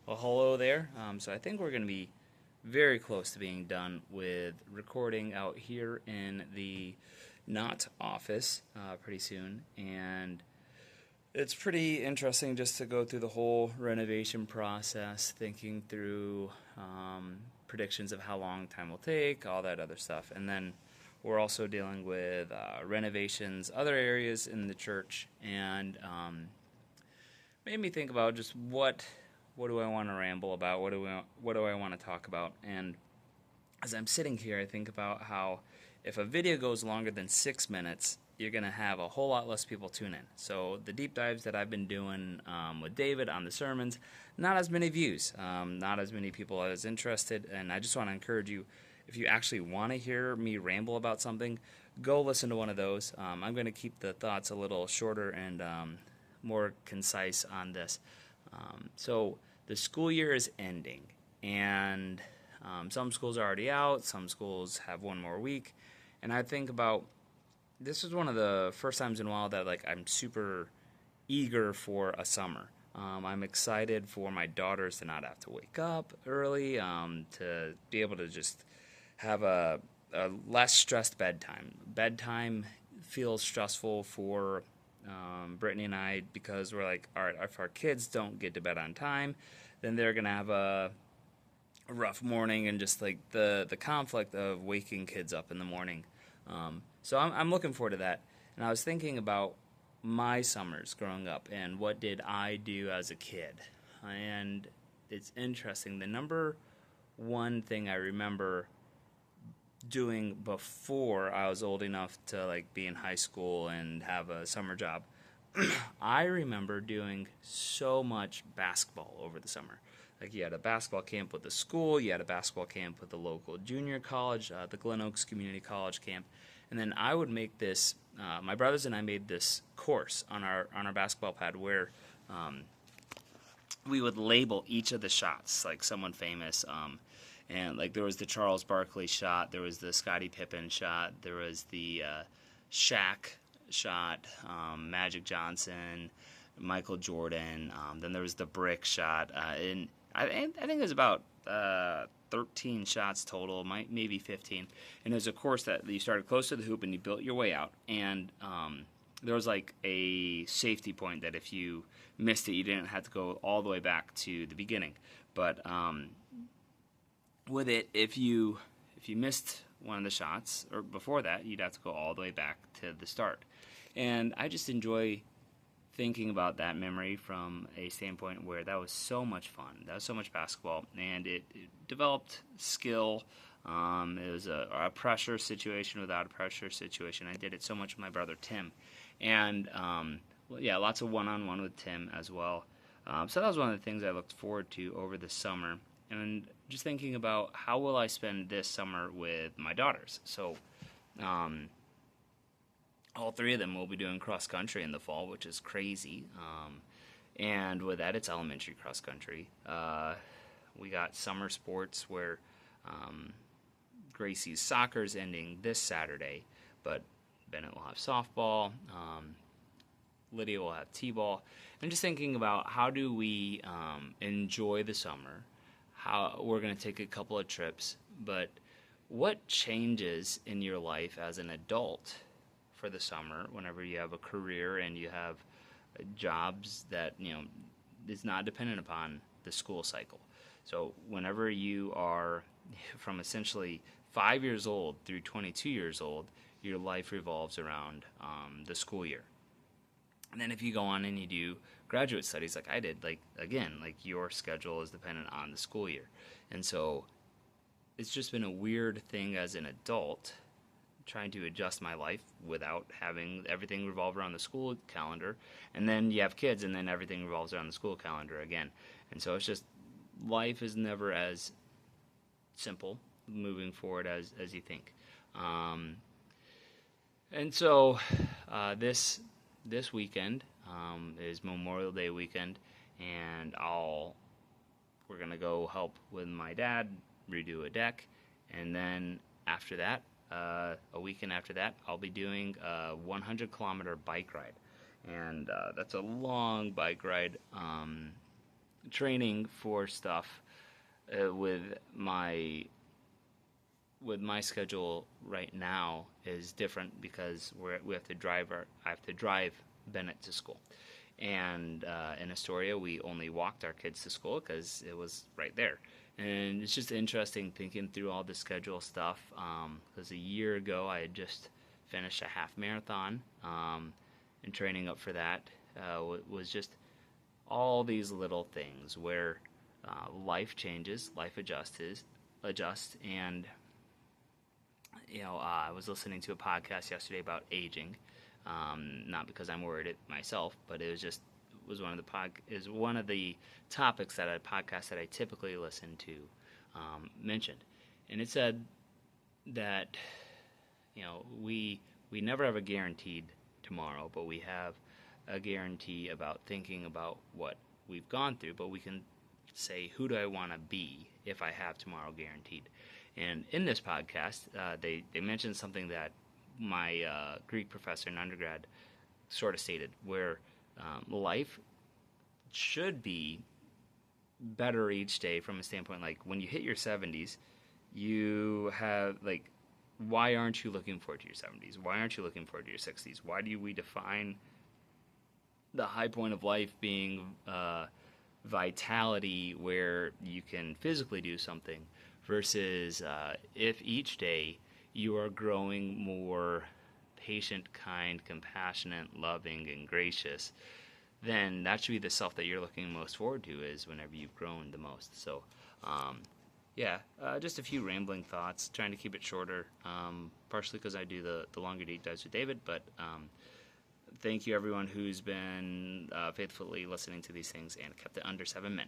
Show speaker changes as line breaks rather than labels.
Well, hello there. So I think we're going to be very close to being done with recording out here in the Knott office pretty soon. And it's pretty interesting just to go through the whole renovation process, thinking through predictions of how long time will take, all that other stuff. And then we're also dealing with renovations, other areas in the church, and made me think about just what do I want to ramble about? What do I want to talk about? And as I'm sitting here, I think about how if a video goes longer than 6 minutes, you're going to have a whole lot less people tune in. So the deep dives that I've been doing with David on the sermons, not as many views, not as many people as interested. And I just want to encourage you, if you actually want to hear me ramble about something, go listen to one of those. I'm going to keep the thoughts a little shorter and more concise on this. So the school year is ending, and some schools are already out, some schools have one more week, and I think about this is one of the first times in a while that I'm super eager for a summer. I'm excited for my daughters to not have to wake up early, to be able to just have a less stressed bedtime. Bedtime feels stressful for Brittany and I, because we're like, all right, if our kids don't get to bed on time, then they're gonna have a rough morning, and just like the conflict of waking kids up in the morning. So I'm looking forward to that. And I was thinking about my summers growing up and what did I do as a kid. And it's interesting. The number one thing I remember doing before I was old enough to be in high school and have a summer job, I remember doing so much basketball over the summer. Like, you had a basketball camp with the school, you had a basketball camp with the local junior college, the Glen Oaks Community College camp, and then I would make this. My brothers and I made this course on our basketball pad where we would label each of the shots, like someone famous. And there was the Charles Barkley shot, there was the Scottie Pippen shot, there was the Shaq shot, Magic Johnson, Michael Jordan. Then there was the brick shot, and I think it was about 13 shots total, maybe 15. And it was a course that you started close to the hoop and you built your way out. And there was a safety point that if you missed it, you didn't have to go all the way back to the beginning. But with it, if you missed one of the shots or before that, you'd have to go all the way back to the start. And I just enjoy thinking about that memory from a standpoint where that was so much fun. That was so much basketball, and it developed skill. It was a pressure situation without a pressure situation. I did it so much with my brother Tim, and lots of one-on-one with Tim as well. So that was one of the things I looked forward to over the summer. And just thinking about how will I spend this summer with my daughters. So all three of them will be doing cross country in the fall, which is crazy. And with that, it's elementary cross country. We got summer sports where Gracie's soccer is ending this Saturday, but Bennett will have softball. Lydia will have t-ball. I'm just thinking about how do we enjoy the summer. How we're going to take a couple of trips, but what changes in your life as an adult for the summer whenever you have a career and you have jobs that is not dependent upon the school cycle? So whenever you are from essentially 5 years old through 22 years old, your life revolves around the school year. And then if you go on and you do graduate studies like I did, your schedule is dependent on the school year. And so it's just been a weird thing as an adult trying to adjust my life without having everything revolve around the school calendar. And then you have kids and then everything revolves around the school calendar again. And so it's just, life is never as simple moving forward as you think. And so this weekend is Memorial Day weekend, and we're gonna go help with my dad redo a deck, and then after that, a weekend after that, I'll be doing a 100-kilometer bike ride, and that's a long bike ride, training for stuff with my schedule right now is different because we have to I have to drive Bennett to school, and in Astoria we only walked our kids to school because it was right there. And it's just interesting thinking through all the schedule stuff because a year ago I had just finished a half marathon, and training up for that was just all these little things where life changes, life adjusts, and I was listening to a podcast yesterday about aging, not because I'm worried it myself, but it was one of the topics that a podcast that I typically listen to mentioned, and it said that we never have a guaranteed tomorrow, but we have a guarantee about thinking about what we've gone through, but we can say, who do I want to be if I have tomorrow guaranteed? And in this podcast, they mentioned something that my Greek professor in undergrad sort of stated, where life should be better each day from a standpoint, like when you hit your 70s, you have, like, why aren't you looking forward to your 70s? Why aren't you looking forward to your 60s? Why do we define the high point of life being vitality, where you can physically do something, versus if each day you are growing more patient, kind, compassionate, loving, and gracious, then that should be the self that you're looking most forward to, is whenever you've grown the most. So, just a few rambling thoughts, trying to keep it shorter, partially because I do the longer deep dives with David, but thank you everyone who's been faithfully listening to these things and kept it under 7 minutes.